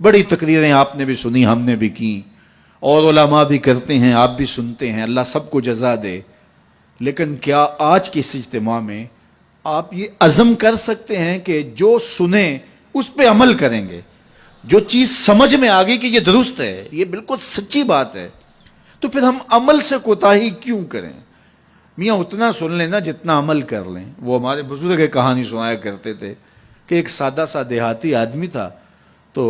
بڑی تقریریں آپ نے بھی سنی، ہم نے بھی کی، اور علماء بھی کرتے ہیں، آپ بھی سنتے ہیں، اللہ سب کو جزا دے۔ لیکن کیا آج کے اس اجتماع میں آپ یہ عزم کر سکتے ہیں کہ جو سنیں اس پہ عمل کریں گے؟ جو چیز سمجھ میں آ گئی کہ یہ درست ہے، یہ بالکل سچی بات ہے، تو پھر ہم عمل سے کوتاہی کیوں کریں؟ میاں اتنا سن لیں نا جتنا عمل کر لیں۔ وہ ہمارے بزرگ ایک کہانی سنایا کرتے تھے کہ ایک سادہ سا دیہاتی آدمی تھا، تو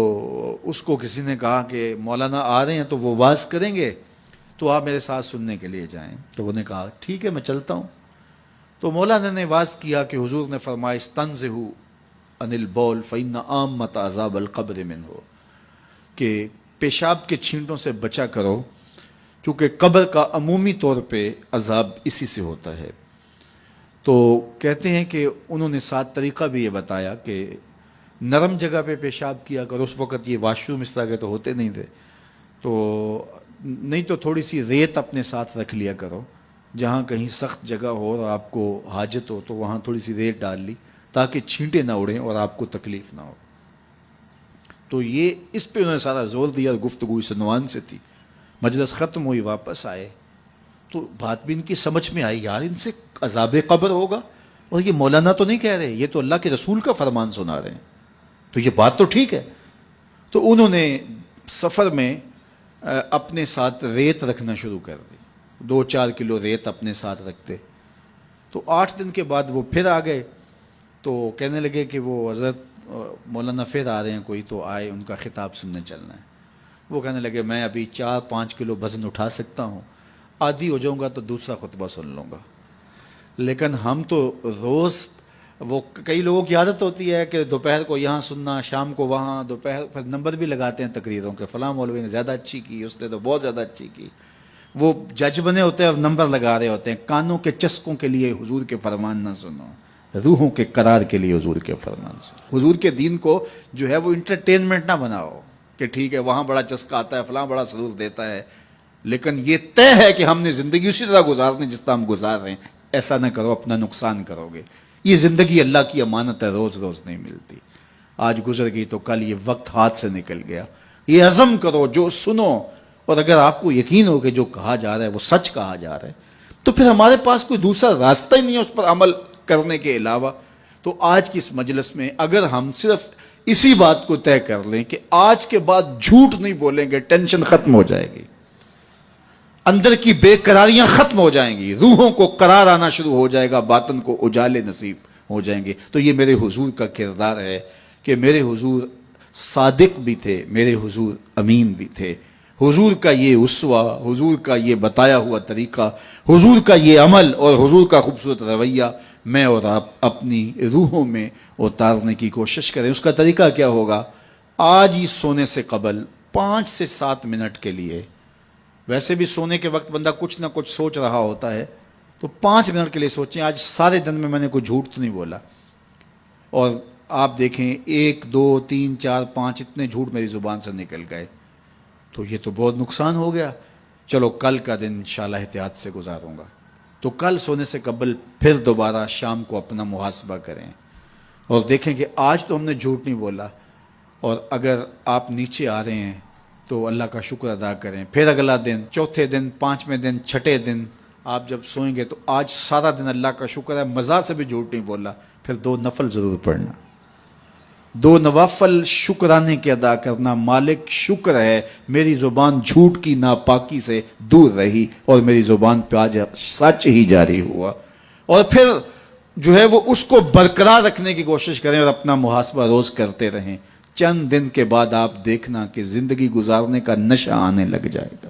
اس کو کسی نے کہا کہ مولانا آ رہے ہیں تو وہ واز کریں گے، تو آپ میرے ساتھ سننے کے لیے جائیں۔ تو انہوں نے کہا ٹھیک ہے میں چلتا ہوں۔ تو مولانا نے واز کیا کہ حضور نے فرمایا استنزہوا عن البول فإن عامۃ عذاب القبر منہ، کہ پیشاب کے چھینٹوں سے بچا کرو کیونکہ قبر کا عمومی طور پہ عذاب اسی سے ہوتا ہے۔ تو کہتے ہیں کہ انہوں نے ساتھ طریقہ بھی یہ بتایا کہ نرم جگہ پہ پیشاب کیا کرو، اس وقت یہ واش روم اس طرح کے تو ہوتے نہیں تھے، تو نہیں تو تھوڑی سی ریت اپنے ساتھ رکھ لیا کرو، جہاں کہیں سخت جگہ ہو اور آپ کو حاجت ہو تو وہاں تھوڑی سی ریت ڈال لی تاکہ چھینٹے نہ اڑیں اور آپ کو تکلیف نہ ہو۔ تو یہ اس پہ انہوں نے سارا زور دیا، اور گفتگو اس عنوان سے تھی۔ مجلس ختم ہوئی، واپس آئے تو بات بھی ان کی سمجھ میں آئی، یار ان سے عذاب قبر ہوگا، اور یہ مولانا تو نہیں کہہ رہے، یہ تو اللہ کے رسول کا فرمان سنا رہے ہیں، تو یہ بات تو ٹھیک ہے۔ تو انہوں نے سفر میں اپنے ساتھ ریت رکھنا شروع کر دی، 2-4 کلو ریت اپنے ساتھ رکھتے۔ تو 8 دن کے بعد وہ پھر آ گئے، تو کہنے لگے کہ وہ حضرت مولانا پھر آ رہے ہیں کوئی، تو آئے، ان کا خطاب سننے چلنا ہے۔ وہ کہنے لگے میں ابھی 4-5 کلو وزن اٹھا سکتا ہوں، عادی ہو جاؤں گا تو دوسرا خطبہ سن لوں گا، لیکن ہم تو روز، وہ کئی لوگوں کی عادت ہوتی ہے کہ دوپہر کو یہاں سننا، شام کو وہاں، دوپہر پھر نمبر بھی لگاتے ہیں تقریروں کے، فلاں مولوی نے زیادہ اچھی کی، اس نے تو بہت زیادہ اچھی کی۔ وہ جج بنے ہوتے ہیں اور نمبر لگا رہے ہوتے ہیں۔ کانوں کے چسکوں کے لیے حضور کے فرمان نہ سنو، روحوں کے قرار کے لیے حضور کے فرمان سنو۔ حضور کے دین کو جو ہے وہ انٹرٹینمنٹ نہ بناؤ کہ ٹھیک ہے وہاں بڑا چسکا آتا ہے، فلاں بڑا سرور دیتا ہے، لیکن یہ طے ہے کہ ہم نے زندگی اسی طرح گزارنی جس طرح ہم گزار رہے ہیں۔ ایسا نہ کرو، اپنا نقصان کرو گے۔ یہ زندگی اللہ کی امانت ہے، روز روز نہیں ملتی، آج گزر گئی تو کل یہ وقت ہاتھ سے نکل گیا۔ یہ عزم کرو، جو سنو، اور اگر آپ کو یقین ہو کہ جو کہا جا رہا ہے وہ سچ کہا جا رہا ہے تو پھر ہمارے پاس کوئی دوسرا راستہ ہی نہیں ہے اس پر عمل کرنے کے علاوہ۔ تو آج کی اس مجلس میں اگر ہم صرف اسی بات کو طے کر لیں کہ آج کے بعد جھوٹ نہیں بولیں گے، ٹینشن ختم ہو جائے گی، اندر کی بے قراریاں ختم ہو جائیں گی، روحوں کو قرار آنا شروع ہو جائے گا، باطن کو اجالے نصیب ہو جائیں گے۔ تو یہ میرے حضور کا کردار ہے کہ میرے حضور صادق بھی تھے، میرے حضور امین بھی تھے۔ حضور کا یہ اسوہ، حضور کا یہ بتایا ہوا طریقہ، حضور کا یہ عمل اور حضور کا خوبصورت رویہ میں اور آپ اپنی روحوں میں اتارنے کی کوشش کریں۔ اس کا طریقہ کیا ہوگا؟ آج ہی سونے سے قبل 5 سے 7 منٹ کے لیے، ویسے بھی سونے کے وقت بندہ کچھ نہ کچھ سوچ رہا ہوتا ہے، تو 5 منٹ کے لیے سوچیں آج سارے دن میں نے کوئی جھوٹ تو نہیں بولا، اور آپ دیکھیں 1 2 3 4 5 اتنے جھوٹ میری زبان سے نکل گئے، تو یہ تو بہت نقصان ہو گیا۔ چلو کل کا دن انشاءاللہ احتیاط سے گزاروں گا۔ تو کل سونے سے قبل پھر دوبارہ شام کو اپنا محاسبہ کریں اور دیکھیں کہ آج تو ہم نے جھوٹ نہیں بولا، اور اگر آپ نیچے آ رہے ہیں تو اللہ کا شکر ادا کریں۔ پھر اگلا دن، چوتھے دن، 5ویں دن، 6ٹھے دن آپ جب سوئیں گے تو آج سارا دن اللہ کا شکر ہے مزہ سے بھی جھوٹ نہیں بولا، پھر 2 نفل ضرور پڑھنا، 2 نوافل شکرانے کے ادا کرنا۔ مالک شکر ہے میری زبان جھوٹ کی ناپاکی سے دور رہی اور میری زبان پہ آج سچ ہی جاری ہوا، اور پھر جو ہے وہ اس کو برقرار رکھنے کی کوشش کریں اور اپنا محاسبہ روز کرتے رہیں۔ چند دن کے بعد آپ دیکھنا کہ زندگی گزارنے کا نشہ آنے لگ جائے گا۔